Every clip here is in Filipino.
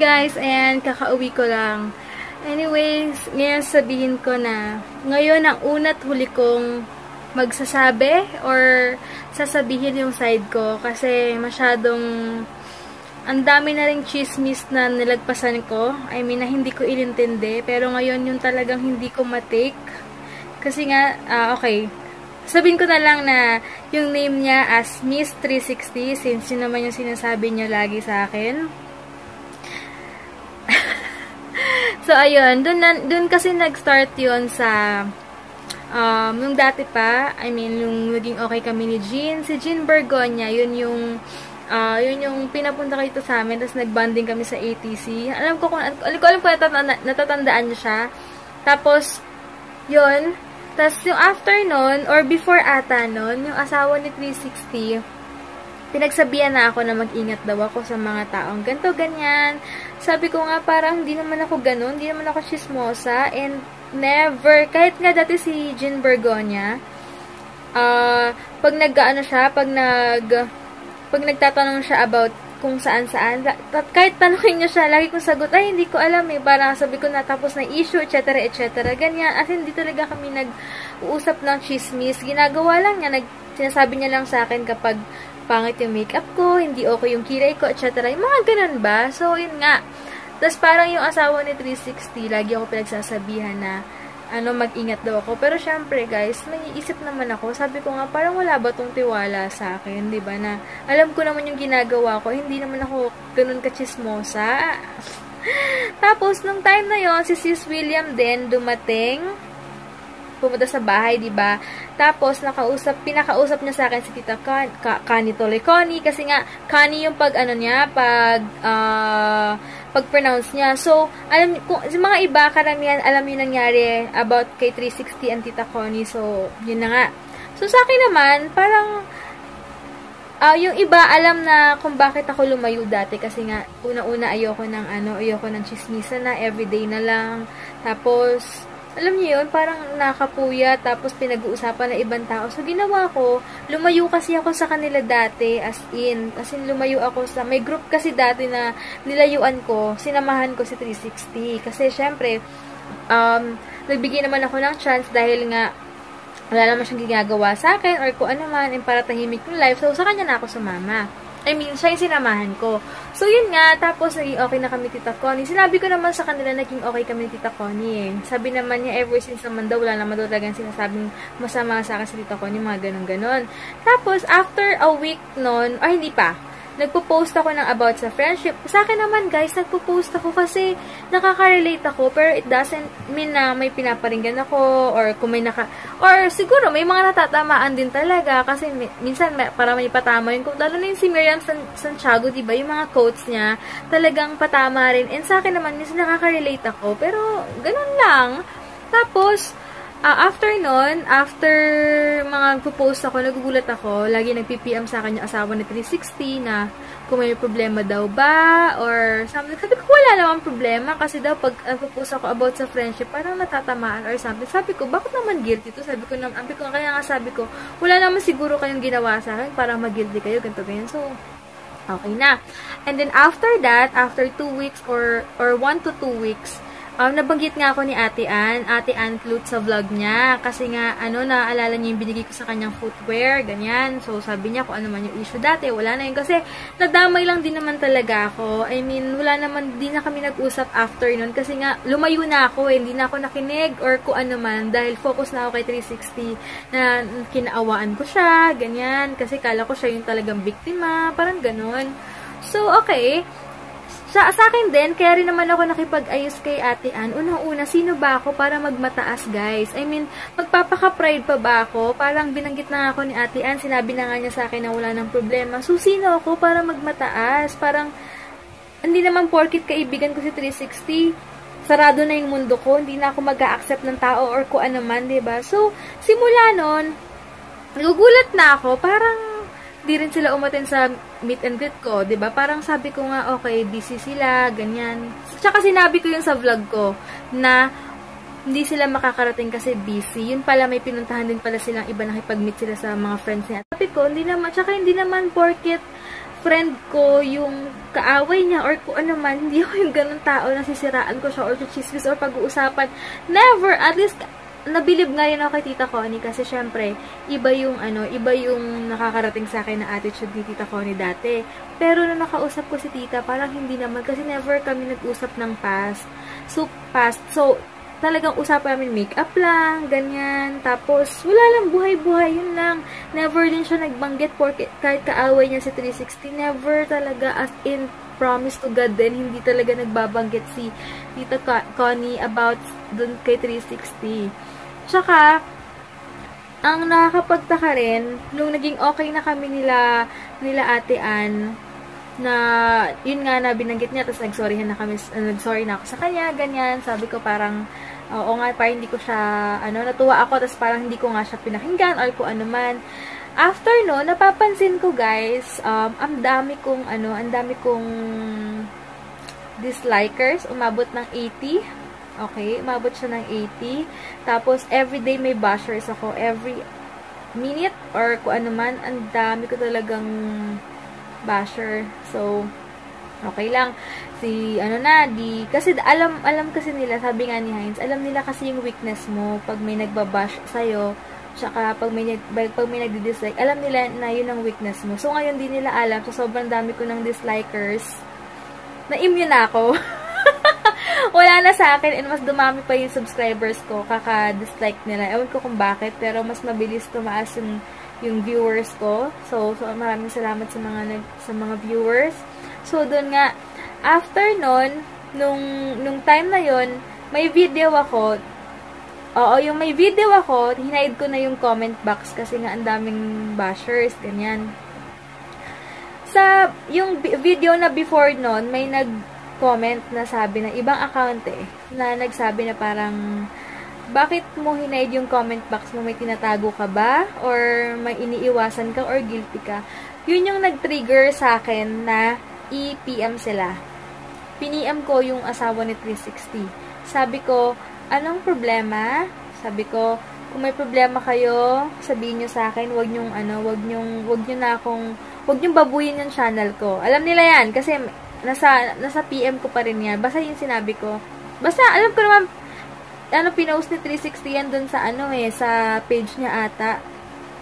guys, and kakauwi ko lang. Anyways, ngayon sabihin ko na ngayon ang una't huli kong magsasabi or sasabihin yung side ko kasi masyadong ang dami na ring chismis na nilagpasan ko. I mean, na hindi ko inintindi. Pero ngayon yung talagang hindi ko matake. Kasi nga, okay. Sabihin ko na lang na yung name niya as Miss 360 since yun naman yung sinasabi niya lagi sa akin. So, ayun. Dun kasi nag-start yun sa yung dati pa. I mean, yung naging okay kami ni Jean. Si Jean Bergonia, yun yung pinapunta kayo ito sa amin. Tapos nag-bonding kami sa ATC. Alam ko natatandaan niya siya. Tapos, yun. Tapos, yung after nun, or before ata nun, yung asawa ni 360, pinagsabihan na ako na mag-ingat daw ako sa mga taong ganito, ganyan. Sabi ko nga, parang hindi naman ako ganun, hindi naman ako chismosa, and never, kahit nga dati si Jean Bergonia, pag nagtatanong siya about kung saan-saan, kahit tanongin niya siya, lagi kong sagot, ay, hindi ko alam eh, parang sabi ko na, tapos na issue, etc., ganyan, at hindi talaga kami nag-uusap ng chismis, ginagawa lang niya, sinasabi niya lang sa akin kapag pangit yung makeup ko, hindi okay yung kilay ko, etc., yung mga ganun ba, so, yun nga, tapos parang yung asawa ni 360, lagi ako pinagsasabihan na, mag-ingat daw ako. Pero syempre, guys, may isip naman ako. Sabi ko nga, parang wala ba tong tiwala sa akin, 'di ba? Na alam ko naman yung ginagawa ko, hindi naman ako ganun ka-chismosa. Tapos nung time na 'yon, si Sis William din dumating. Pumunta sa bahay, 'di ba? Tapos pinakausap niya sa akin si Tita Connie Toleconi kasi nga Connie yung pag-pronounce niya. So, sa mga iba, karamihan, alam yung nangyari about kay 360 and Tita Connie. So, yun na nga. So, sa akin naman, parang, yung iba, alam na kung bakit ako lumayo dati. Kasi nga, una-una, ayoko ng chismisa na, everyday na lang. Tapos, alam niyo yun, parang nakapuya, tapos pinag-uusapan na ibang tao. So, ginawa ko, lumayo kasi ako sa kanila dati, as in lumayo ako may group kasi dati na nilayuan ko, sinamahan ko si 360. Kasi, syempre, nagbigay naman ako ng chance dahil nga, wala naman siyang ginagawa sa akin, or kung ano man, para tahimik yung life. So, sa kanya na ako sumama. I mean, siya yung sinamahan ko. So, yun nga. Tapos, naging okay na kami Tita Connie. Sinabi ko naman sa kanila, naging okay kami Tita Connie eh. Sabi naman niya, ever since naman daw, wala naman daw talagang sinasabing masama sa akin si Tita Connie, mga ganun-ganon. Tapos, after a week nun, ay hindi pa, nagpo-post ako ng about sa friendship. Sa akin naman, guys, nagpo-post ako kasi nakaka-relate ako, pero it doesn't mean na may pinaparinggan ako, or kung may or siguro may mga natatamaan din talaga, kasi minsan para may patama yun. Lalo na yung si Miriam Santiago, diba, yung mga quotes niya, talagang patama rin. And sa akin naman, minsan nakaka-relate ako, pero ganun lang. Tapos, after mga post ako, nagugulat ako, lagi nag-PPM sa akin yung asawa ni 360 na kung may problema daw ba, or something. Sabi ko, wala namang problema, kasi daw pag post ako about sa friendship, parang natatamaan or something. Sabi ko, bakit naman guilty to? Kaya nga sabi ko, wala naman siguro kayong ginawa sa akin, parang mag-guilty kayo, ganito, ganyan. So, okay na. And then after that, after 2 weeks or 1 to 2 weeks, nabanggit nga ako ni Ate Ann Clute sa vlog niya. Kasi nga, naalala niya yung binigay ko sa kanyang footwear, ganyan. So, sabi niya kung ano man yung issue dati, wala na yun. Kasi, nadamay lang din naman talaga ako. I mean, di na kami nag-usap after nun. Kasi nga, lumayo na ako eh. Hindi na ako nakinig or kung ano man. Dahil focus na ako kay 360 na kinaawaan ko siya, ganyan. Kasi kala ko siya yung talagang biktima. Parang ganon. So, okay. Sa akin din, kaya rin naman ako nakipag-ayos kay Ate Ann. Unang-una, sino ba ako para magmataas, guys? I mean, magpapaka-pride pa ba ako? Parang binanggit na ako ni Ate Ann, sinabi na nga niya sa akin na wala ng problema. So, sino ako para magmataas? Parang, hindi naman porkit kaibigan ko si 360, sarado na yung mundo ko, hindi na ako mag-a-accept ng tao or kung ano man, diba? So, simula nun, nagugulat na ako, parang, di rin sila umaten sa meet and greet ko, 'di ba? Parang sabi ko nga, okay, busy sila, ganyan. Tsaka sinabi ko yun sa vlog ko na hindi sila makakarating kasi busy. Yun pala, may pinuntahan din pala silang iba, nakipag-meet sila sa mga friends niya. Sabi ko, hindi naman porket friend ko yung kaaway niya or kung ano man, hindi ako yung ganun tao na sisiraan ko siya or chismis or pag-uusapan. Never! At least, nabilib nga rin ako kay Tita Connie kasi syempre, iba yung nakakarating sa akin na attitude ni Tita Connie dati. Pero nung nakausap ko si Tita, parang hindi naman kasi never kami nag-usap ng past. So, talagang usapan namin makeup lang, ganyan. Tapos, wala lang, buhay-buhay, yun lang. Never din siya nagbanggit kahit kaaway niya si 360. Never talaga, as in, promise to God din, hindi talaga nagbabanggit si Tita Connie about dun kay 360. Tsaka, ang nakakapagtaka rin, nung naging okay na kami nila Ate Ann, na yun nga na binanggit niya, tapos nagsorry na ako sa kanya, ganyan. Sabi ko parang, oo nga, parang hindi ko siya, natuwa ako, tapos parang hindi ko nga siya pinakinggan or kung ano man. After no, napapansin ko guys, ang dami kong dislikers, umabot ng 80. Okay, umabot siya ng 80. Tapos, everyday may bashers ako. Every minute or kung ano man, ang dami ko talagang basher. So, okay lang. Kasi alam kasi nila, sabi nga ni Heinz, alam nila kasi yung weakness mo pag may nagbabash sa'yo. Tsaka, pag may nagdi-dislike, alam nila na yun ang weakness mo. So, ngayon, di nila alam. So, sobrang dami ko ng dislikers. Na-immune na ako. Wala na sa akin. And mas dumami pa yung subscribers ko. Kaka-dislike nila. Ewan ko kung bakit. Pero, mas mabilis tumaas yung viewers ko. So maraming salamat sa mga viewers. So, doon nga, after nun, nung time na yon may video ako. Oo, yung may video ako, hinide ko na yung comment box kasi nga ang daming bashers, ganyan. Sa yung video na before nun, may nag-comment na sabi na ibang account na nagsabi na parang, bakit mo hinide yung comment box mo? May tinatago ka ba? Or may iniiwasan ka? Or guilty ka? Yun yung nag-trigger sa akin na i-PM sila. Piniem ko yung asawa ni 360. Sabi ko, anong problema? Sabi ko, kung may problema kayo, sabihin nyo sa akin, wag nyo babuyin yung channel ko. Alam nila yan, kasi nasa PM ko pa rin yan. Basta yung sinabi ko. Basta, alam ko naman, pinost ni 360 yan dun sa sa page niya ata.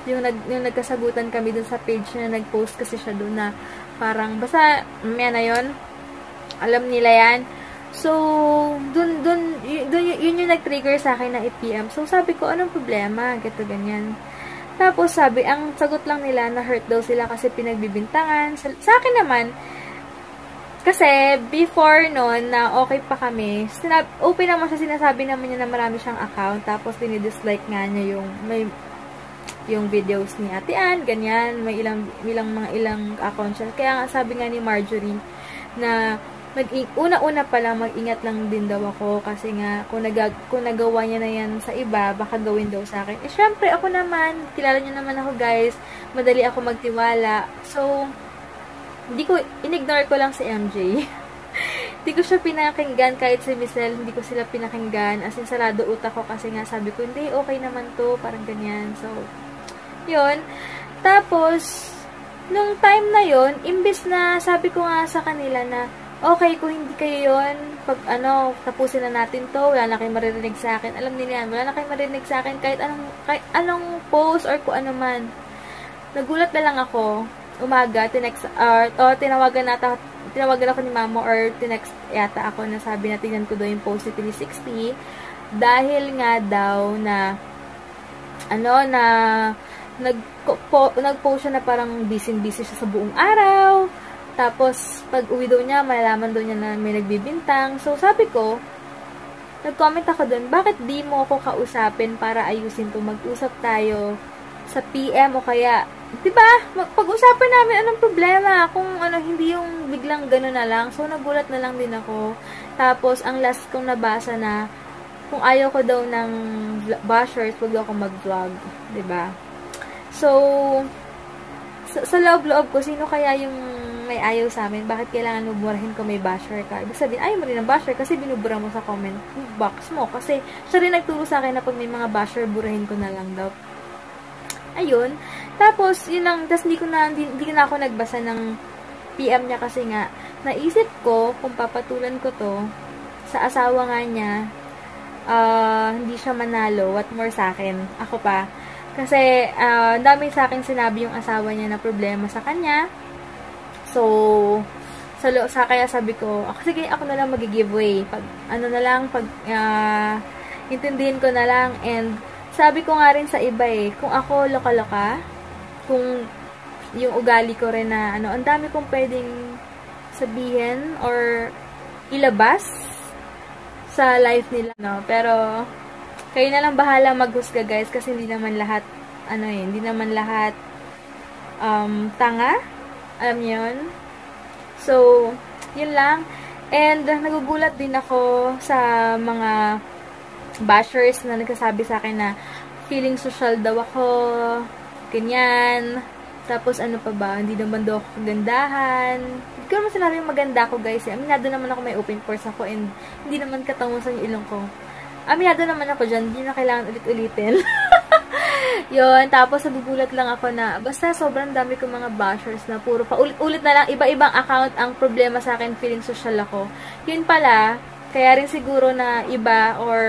Yung nagkasagutan kami dun sa page niya, nag-post kasi siya dun na parang, basta, may na yun. Alam nila yan. So, yun yung nag-trigger sa akin na i-PM. So, sabi ko, anong problema? Ganito, ganyan. Tapos, ang sagot lang nila, na-hurt daw sila kasi pinagbibintangan. Sa akin naman, kasi, before noon, na okay pa kami, open naman siya, sinasabi naman niya na marami siyang account, tapos dinidislike nga niya yung videos ni Ate Ann, ganyan, may ilang account siya. Kaya nga, sabi nga ni Marjorie, na una-una pa lang, mag-ingat lang din daw ako, kasi nga, kung nagawa niya na yan sa iba, baka gawin daw sa akin. Syempre, ako naman, kilala niyo naman ako guys, madali ako magtiwala. So, in-ignore ko lang si MJ. Hindi ko siya pinakinggan, kahit si Michelle, hindi ko sila pinakinggan. As in, sarado utak ko kasi nga sabi ko, hindi, okay naman to, parang ganyan. So, yun. Tapos, nung time na yun, imbis na sabi ko nga sa kanila na, okay, kung hindi kayo yun, pag tapusin na natin to, wala na kayong maririnig sa akin. Alam nila yan, wala na kayong maririnig sa akin kahit anong post or kung ano man. Nagulat na lang ako. Umaga, tinawagan ako ni Mama or tinext yata ako na sabi na tingnan ko daw yung post ni 360 dahil nga daw na nag-post siya na parang busy siya sa buong araw, tapos pag uwi daw niya malalaman daw niya na may nagbibintang. So sabi ko, nag-comment ako dun, bakit di mo ako kausapin para ayusin to, mag-usap tayo sa PM o kaya, diba, pag-usapan namin anong problema, kung hindi yung biglang gano'n na lang. So, nagulat na lang din ako. Tapos, ang last kong nabasa na, kung ayaw ko daw ng bashers, wag ako mag-vlog, diba? So, sa loob-loob ko, sino kaya yung may ayaw sa amin? Bakit kailangan muburahin ko may basher ka? Ibig sabihin, ayaw mo rin ng basher kasi binubura mo sa comment box mo. Kasi, siya rin nagturo sa akin na pag may mga basher, burahin ko na lang daw. Ayun. Tapos, yun lang, tapos hindi ko na ako nagbasa ng PM niya kasi nga, naisip ko kung papatulan ko to sa asawa nga niya, hindi siya manalo, what more sa akin, ako pa. Kasi, dami sa akin sinabi yung asawa niya na problema sa kanya. So, kaya sabi ko, sige, ako na lang mag-giveaway. Pag, intindihin ko na lang. And, sabi ko nga rin sa iba kung ako loka-loka, kung yung ugali ko rin na, ang dami kong pwedeng sabihin or ilabas sa life nila, Pero, kayo na lang bahala maghusga, guys, kasi hindi naman lahat, hindi naman lahat, tanga. Alam niyo yun? So, yun lang. And, nagugulat din ako sa mga bashers na nagsasabi sa akin na feeling social daw ako, ganyan. Tapos, ano pa ba? Hindi naman daw ako kagandahan. Hindi ko naman sinabi yung maganda ako, guys. Aminado naman ako, may open pores ako, and hindi naman katangusan yung ilong ko. Aminado naman ako dyan. Hindi na kailangan ulit-ulitin. Yun. Tapos, nagugulat lang ako na, basta sobrang dami kong mga bashers na puro paulit-ulit na lang, iba-ibang account ang problema sa akin, feeling social ako. Yun pala, kaya rin siguro na iba or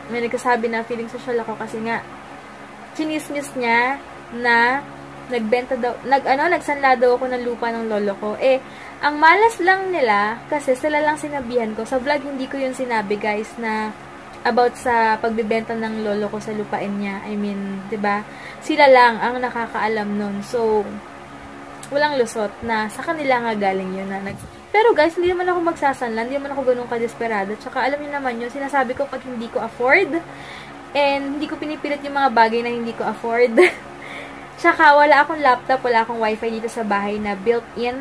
may nagsasabi na feeling social ako kasi nga, chinismis niya na nagbenta daw, nagsanla daw ako ng lupa ng lolo ko. Ang malas lang nila, kasi sila lang sinabihan ko. Sa vlog, hindi ko yun sinabi, guys, na about sa pagbibenta ng lolo ko sa lupain niya. I mean, 'di ba? Sila lang ang nakakaalam nun. So, walang lusot na sa kanila nga galing yun na Pero guys, hindi naman ako magsasanlan, hindi naman ako ganun ka-desperado. Tsaka alam niyo naman yun, sinasabi ko pag hindi ko afford, and hindi ko pinipilit yung mga bagay na hindi ko afford. Tsaka wala akong laptop, wala akong wifi dito sa bahay na built-in.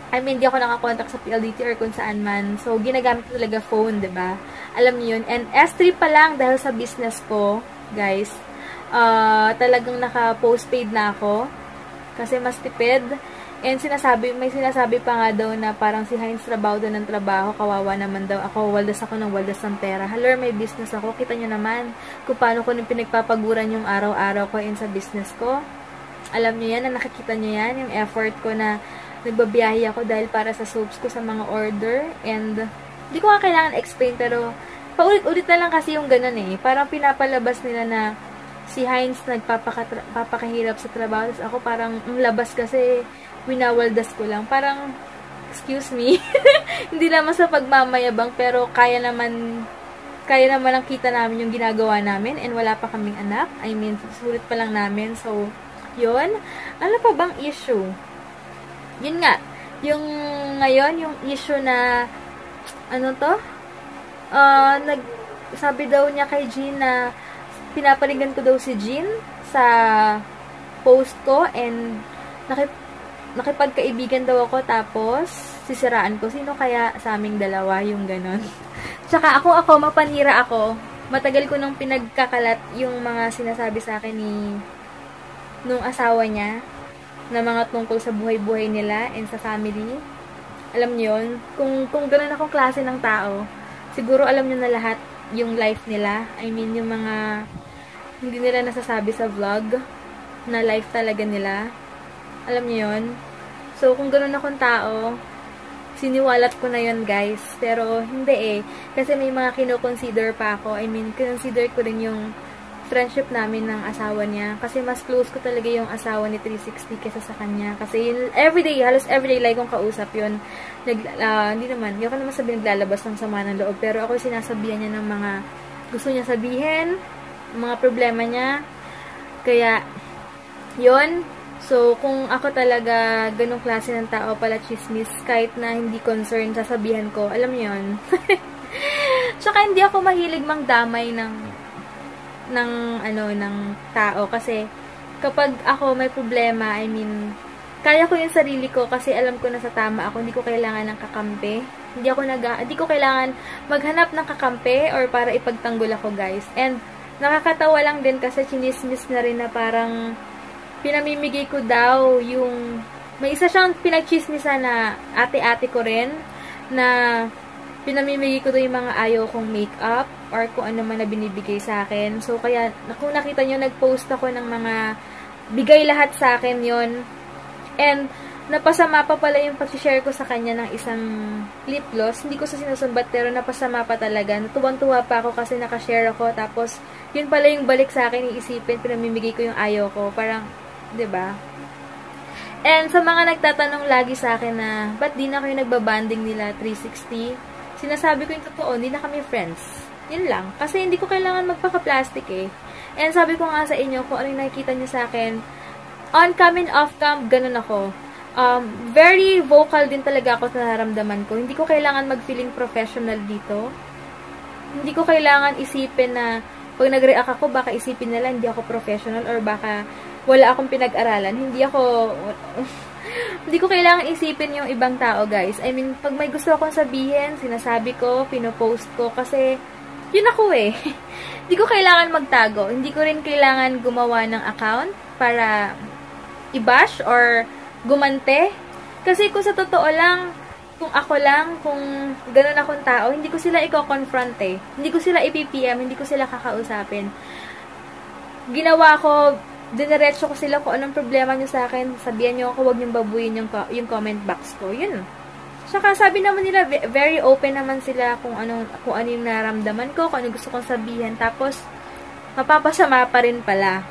I mean, di ako nakakontak sa PLDT or kung saan man. So, ginagamit ko talaga phone, 'di ba? Alam niyo yun. And S3 pa lang dahil sa business ko, guys. Talagang naka-postpaid na ako. Kasi mas tipid. And may sinasabi pa nga daw na parang si Heinz trabaho doon ng trabaho. Kawawa naman daw ako. Waldas ako ng waldas ng pera. Hello, may business ako. Kita nyo naman kung paano ko nung pinagpapaguran yung araw-araw ko in sa business ko. Alam nyo yan, na nakikita nyo yan, yung effort ko na nagbabiyahe ako dahil para sa soaps ko sa mga order. And, hindi ko nga kailangan explain, pero paulit-ulit na lang kasi yung ganun Parang pinapalabas nila na si Heinz nagpapakahirap sa trabaho. Tapos ako parang labas kasi winawaldas ko lang. Parang, excuse me, hindi naman sa pagmamayabang, pero kaya naman ang kita namin yung ginagawa namin and wala pa kaming anak. I mean, sulit pa lang namin. So, yun. Ano pa bang issue? Yun nga. Yung ngayon, yung issue na sabi daw niya kay Jean na pinapaligan ko daw si Jean sa post ko and nakipagkaibigan daw ako tapos sisiraan ko. Sino kaya sa aming dalawa yung ganon? Tsaka ako, mapanira ako. Matagal ko nung pinagkakalat yung mga sinasabi sa akin nung asawa niya na mga tungkol sa buhay-buhay nila and sa family. Alam niyo yun? Kung gano'n akong klase ng tao, siguro alam niyo na lahat yung life nila. I mean, yung mga hindi nila nasasabi sa vlog na life talaga nila. Alam niyo yun? So, kung gano'n akong tao, siniwalat ko na yun, guys. Pero, hindi Kasi may mga kinoconsider pa ako. I mean, consider ko rin yung friendship namin ng asawa niya. Kasi mas close ko talaga yung asawa ni 360 kesa sa kanya. Kasi yun, halos everyday like kong kausap yun. Hindi naman sabihin naglalabas ng sama ng loob. Pero ako sinasabihan niya ng mga gusto niya sabihin, mga problema niya. Kaya, yun. So, kung ako talaga ganong klase ng tao pala chismis, kahit na hindi concerned, sasabihan ko, alam niyo yun. Tsaka hindi ako mahilig mangdamay ng tao. Kasi, kapag ako may problema, I mean, kaya ko yung sarili ko kasi alam ko na sa tama ako, hindi ko kailangan ng kakampi. Hindi ko kailangan maghanap ng kakampi or para ipagtanggol ako, guys. And, nakakatawa lang din kasi chinismis na rin na parang pinamimigay ko daw yung may isa siyang pinagchismisan na ate-ate ko rin na pinamimigay ko daw yung mga ayaw kong makeup or kung ano man na binibigay sa akin. So, kaya, kung nakita nyo, nag-post ako ng mga bigay lahat sa akin yon. And, napasama pa pala yung pag-share ko sa kanya ng isang lip gloss. Hindi ko sa sinusumbat, pero napasama pa talaga. Natuwang-tuwa pa ako kasi nakashare ako. Tapos, yun pala yung balik sa akin, iisipin, pinamimigay ko yung ayaw ko. Parang, 'di ba? And sa mga nagtatanong lagi sa akin na, ba't di na kayo nagbabanding nila 360? Sinasabi ko yung totoo, hindi na kami friends. Yun lang. Kasi hindi ko kailangan magpaka-plastic eh. And sabi ko nga sa inyo, kung ano yung nakikita nyo sa akin, on-cam and off-cam, ganun ako. Very vocal din talaga ako sa nararamdaman ko. Hindi ko kailangan mag-feeling professional dito. Hindi ko kailangan isipin na pag nag-react ako, baka isipin nila hindi ako professional or baka wala akong pinag-aralan. Hindi ko kailangan isipin yung ibang tao, guys. I mean, pag may gusto akong sabihin, sinasabi ko, pinopost ko, kasi yun ako eh. Hindi ko kailangan magtago. Hindi ko rin kailangan gumawa ng account para i-bash or gumante. Kasi kung sa totoo lang, kung ako lang, kung ganun akong tao, hindi ko sila i-confront eh. Hindi ko sila i-PPM, hindi ko sila kakausapin. Ginawa ko, dinerecho ko sila kung anong problema nyo sa akin, sabihan nyo ako, huwag nyo babuyin yung comment box ko. Yun. Saka sabi naman nila, very open naman sila kung ano yung naramdaman ko, kung ano gusto kong sabihin. Tapos, mapapasama pa rin pala.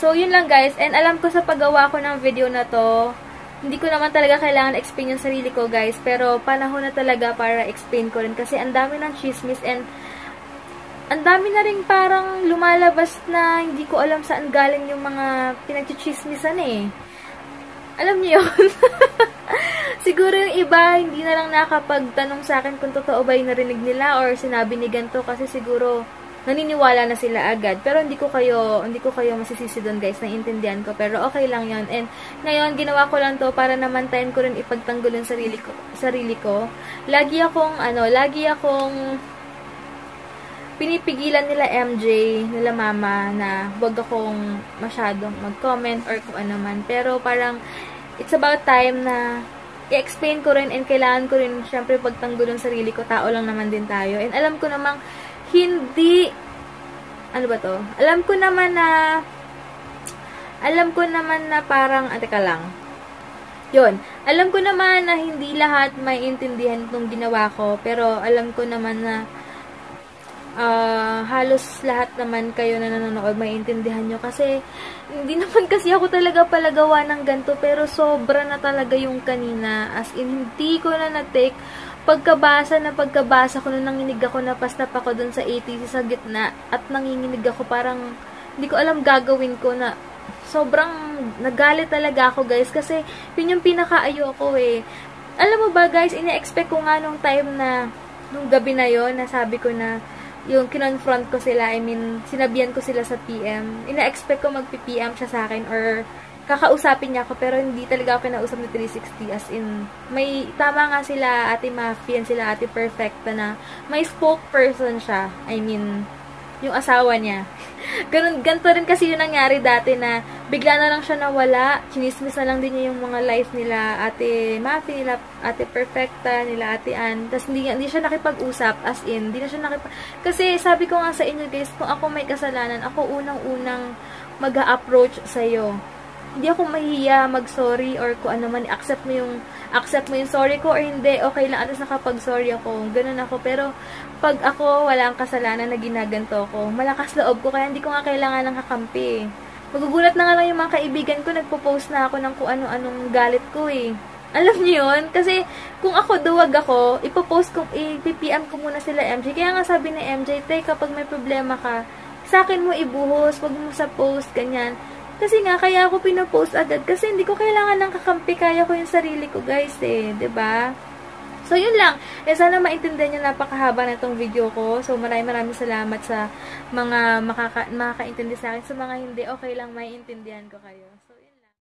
So, yun lang guys. And alam ko sa paggawa ko ng video na to, hindi ko naman talaga kailangan explain yung sarili ko guys. Pero, panahon na talaga para explain ko rin. Kasi ang dami ng chismis and ang dami na rin parang lumalabas na hindi ko alam saan galing yung mga pinagchichismisan eh. Alam niyo yun? Siguro yung iba, hindi na lang nakapagtanong sa akin kung totoo ba yung narinig nila or sinabi ni ganito kasi siguro naniniwala na sila agad. Pero hindi ko kayo masisisi doon guys, naiintindihan ko. Pero okay lang yon. And ngayon, ginawa ko lang to para naman time ko rin ipagtanggol yung sarili ko. Lagi akong pinipigilan nila MJ, nila mama, na wag akong masyadong mag-comment or kung ano man. Pero parang, it's about time na i-explain ko rin and kailangan ko rin syempre pagtanggol ng sarili ko. Tao lang naman din tayo. And alam ko namang hindi, ano ba to? Alam ko naman na parang, teka lang. Yun. Alam ko naman na hindi lahat may intindihan itong ginawa ko. Pero alam ko naman na halos lahat naman kayo na nanonood maintindihan nyo kasi hindi naman kasi ako talaga palagawa ng ganito pero sobra na talaga yung kanina as in hindi ko na na-take pagkabasa ko na nanginig ako napastap ako dun sa ATC sa gitna at nanginginig ako parang hindi ko alam gagawin ko na sobrang nagalit talaga ako guys kasi yun yung pinakaayo ko eh. Alam mo ba guys, ina-expect ko nga nung time na nung gabi na yon na sabi ko na yung kinonfront ko sila, I mean, sinabihan ko sila sa PM. Ina-expect ko mag-PM siya sa akin or kakausapin niya ako pero hindi talaga ako kinausap ni 360 as in, may tama nga sila Ate Mafi and sila Ate Perfecta na may spokesperson siya. I mean, yung asawa niya. Ganito rin kasi yung nangyari dati na bigla na lang siya nawala. Chinismis na lang din niya yung mga life nila Ate Mafi, nila Ate Perfecta, nila Ate Ann. Tapos hindi siya nakipag-usap as in. Hindi na siya kasi sabi ko nga sa inyo guys, kung ako may kasalanan, ako unang-unang mag-a-approach sa'yo. Hindi ako mahiya mag-sorry or kung ano man, accept mo yung sorry ko or hindi, okay lang, atas nakapag-sorry ako, ganun ako. Pero, pag ako walang kasalanan na ginaganto ko, malakas loob ko, kaya hindi ko nga kailangan ng kakampi. Magugulat na nga lang yung mga kaibigan ko, nagpo-post na ako ng kung ano-anong galit ko eh. Alam niyo yun? Kasi, kung ako duwag ako, i-PPM ko muna sila MJ. Kaya nga sabi ni MJ, kapag may problema ka, sa akin mo ibuhos, wag mo sa post, ganyan. Kasi nga, kaya ako pinopost agad. Kasi hindi ko kailangan ng kakampi. Kaya ko yung sarili ko, guys, eh. 'Di ba? So, yun lang. Sana maintindihan nyo napakahaba na itong video ko. So, maraming salamat sa mga makakaintindi sa akin. Sa mga hindi, okay lang, maiintindihan ko kayo. So,